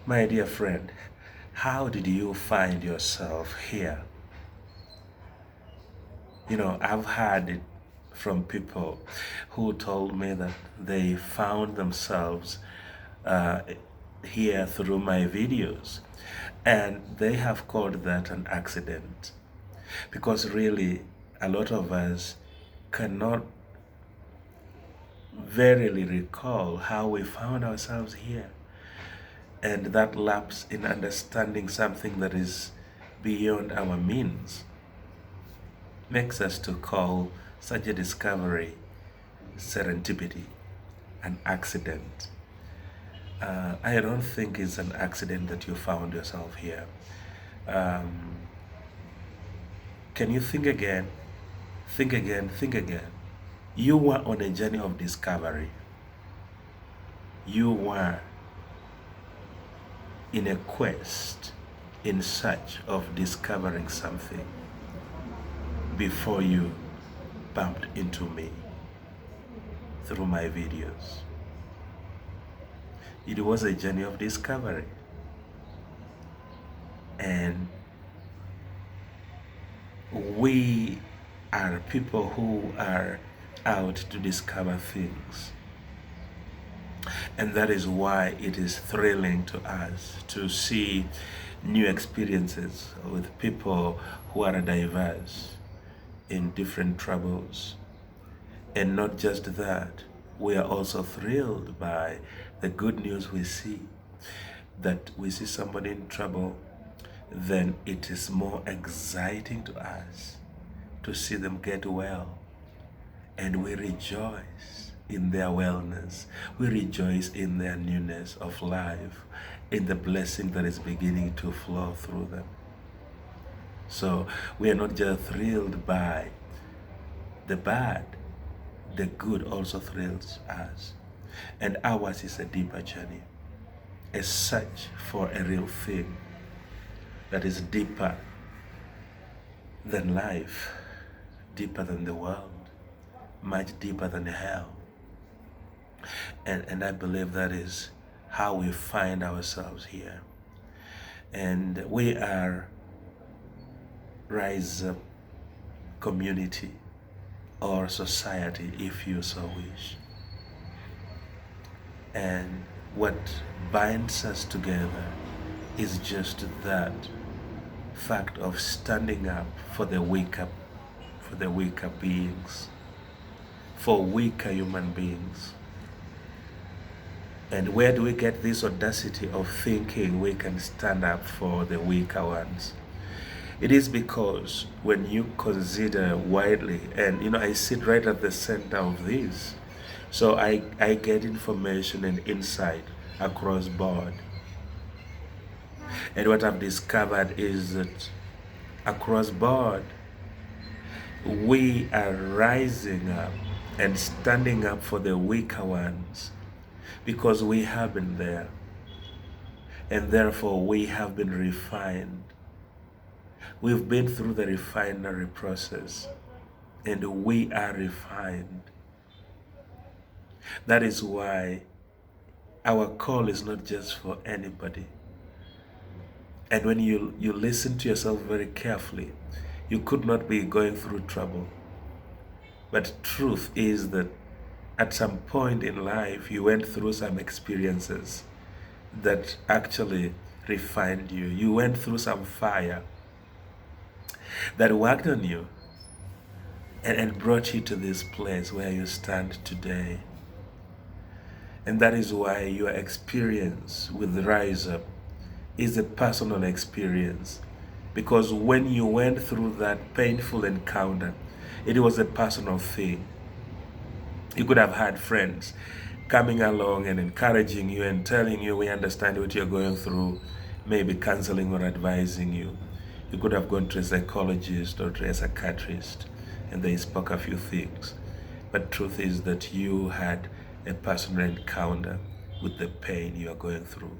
My dear friend, how did you find yourself here? I've heard it from people who told me that they found themselves uh, here through my videos, and they have called that an accident because really a lot of us cannot verily recall how we found ourselves here, and that lapse in understanding something that is beyond our means makes us to call such a discovery serendipity, an accident. I don't think it's an accident that you found yourself here. Um, can you think again? Think again, think again. You were on a journey of discovery. You were in a quest in search of discovering something before you bumped into me through my videos. It was a journey of discovery. And we are people who are out to discover things. And that is why it is thrilling to us to see new experiences with people who are diverse in different troubles. And not just that, we are also thrilled by the good news we see. That we see somebody in trouble, then it is more exciting to us to see them get well. And we rejoice in their wellness. We rejoice in their newness of life, in the blessing that is beginning to flow through them. So we are not just thrilled by the bad, the good also thrills us. And ours is a deeper journey, a search for a real thing that is deeper than life, deeper than the world, much deeper than hell. And I believe that is how we find ourselves here. And we are Rise Up community or society, if you so wish. And what binds us together is just that fact of standing up for the weaker beings, for weaker human beings. And where do we get this audacity of thinking we can stand up for the weaker ones? It is because when you consider widely, and I sit right at the center of this, so I get information and insight across board. And what I've discovered is that across board, we are rising up and standing up for the weaker ones because we have been there. And therefore we have been refined. We've been through the refinery process and we are refined. That is why our call is not just for anybody. And when you listen to yourself very carefully, you could not be going through trouble. But truth is that at some point in life, you went through some experiences that actually refined you. You went through some fire that worked on you and brought you to this place where you stand today. And that is why your experience with Rise Up is a personal experience. Because when you went through that painful encounter, it was a personal thing. You could have had friends coming along and encouraging you and telling you, we understand what you're going through, maybe counseling or advising you. You could have gone to a psychologist or to a psychiatrist and they spoke a few things. But truth is that you had a personal encounter with the pain you are going through.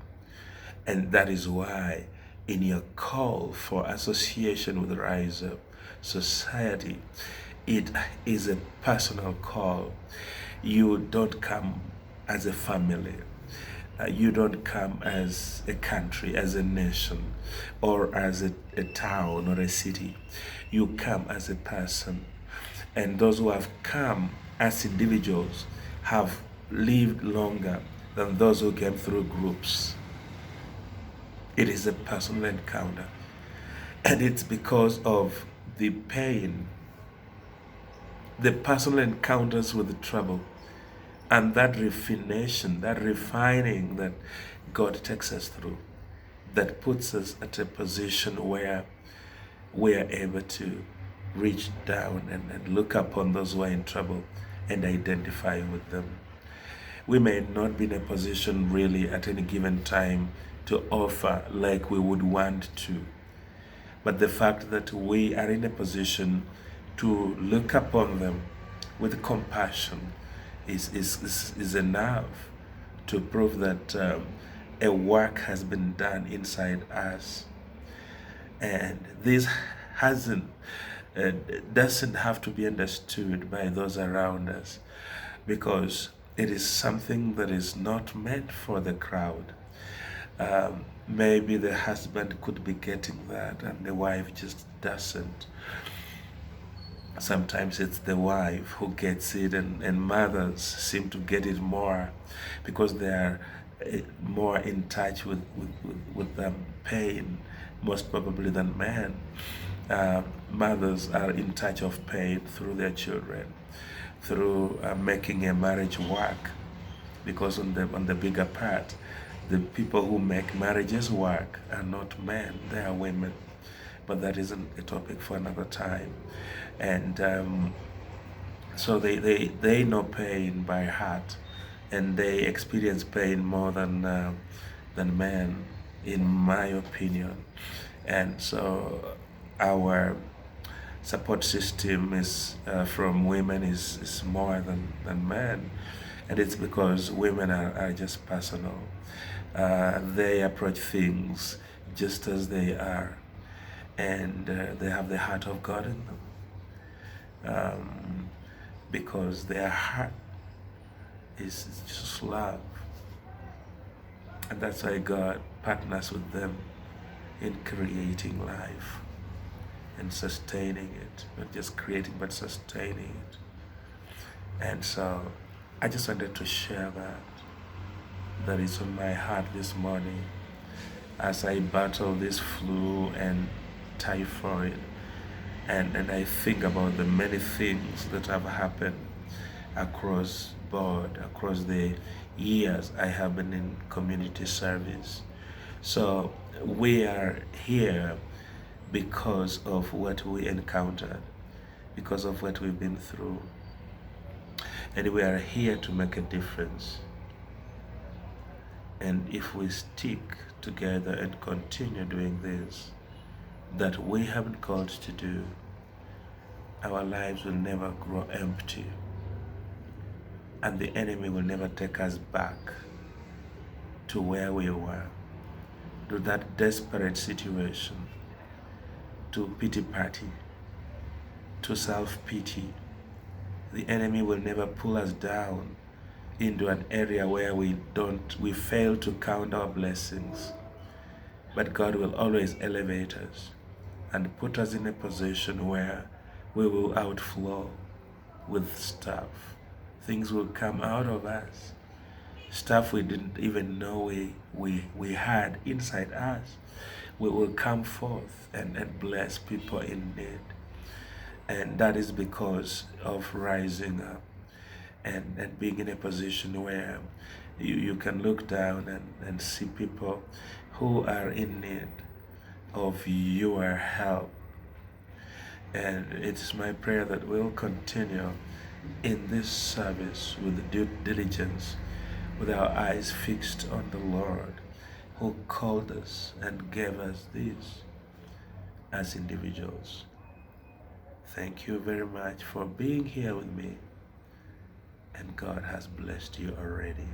And that is why in your call for association with Rise Up Society, it is a personal call. You don't come as a family. You don't come as a country, as a nation, or as a town or a city. You come as a person. And those who have come as individuals have lived longer than those who came through groups. It is a personal encounter. And it's because of the pain, the personal encounters with the trouble, and that refination, that refining that God takes us through, that puts us at a position where we are able to reach down and look upon those who are in trouble and identify with them. We may not be in a position really at any given time to offer like we would want to, but the fact that we are in a position to look upon them with compassion is enough to prove that a work has been done inside us. And this hasn't doesn't have to be understood by those around us, because it is something that is not meant for the crowd. Maybe the husband could be getting that and the wife just doesn't. Sometimes it's the wife who gets it, and mothers seem to get it more because they are more in touch with pain, most probably, than men. Mothers are in touch of pain through their children, through making a marriage work, because on the bigger part, the people who make marriages work are not men, they are women. But that isn't a topic for another time. And so they know pain by heart, and they experience pain more than men, in my opinion. And so our support system is from women is more than men, and it's because women are just personal. They approach things just as they are, and they have the heart of God in them, because their heart is just love. And that's why God partners with them in creating life and sustaining it. Not just creating, but sustaining it. And so I just wanted to share that is on my heart this morning as I battle this flu and typhoid. And I think about the many things that have happened across board, across the years I have been in community service. So we are here because of what we encountered, because of what we've been through. And we are here to make a difference. And if we stick together and continue doing this, that we have been called to do, our lives will never grow empty, and the enemy will never take us back to where we were, to that desperate situation, to pity party, to self-pity. The enemy will never pull us down into an area where we fail to count our blessings. But God will always elevate us and put us in a position where we will outflow with stuff. Things will come out of us. Stuff we didn't even know we had inside us. We will come forth and bless people in need. And that is because of rising up and being in a position where you can look down and see people who are in need of your help. And it's my prayer that we'll continue in this service with due diligence, with our eyes fixed on the Lord, who called us and gave us this as individuals. Thank you very much for being here with me, and God has blessed you already.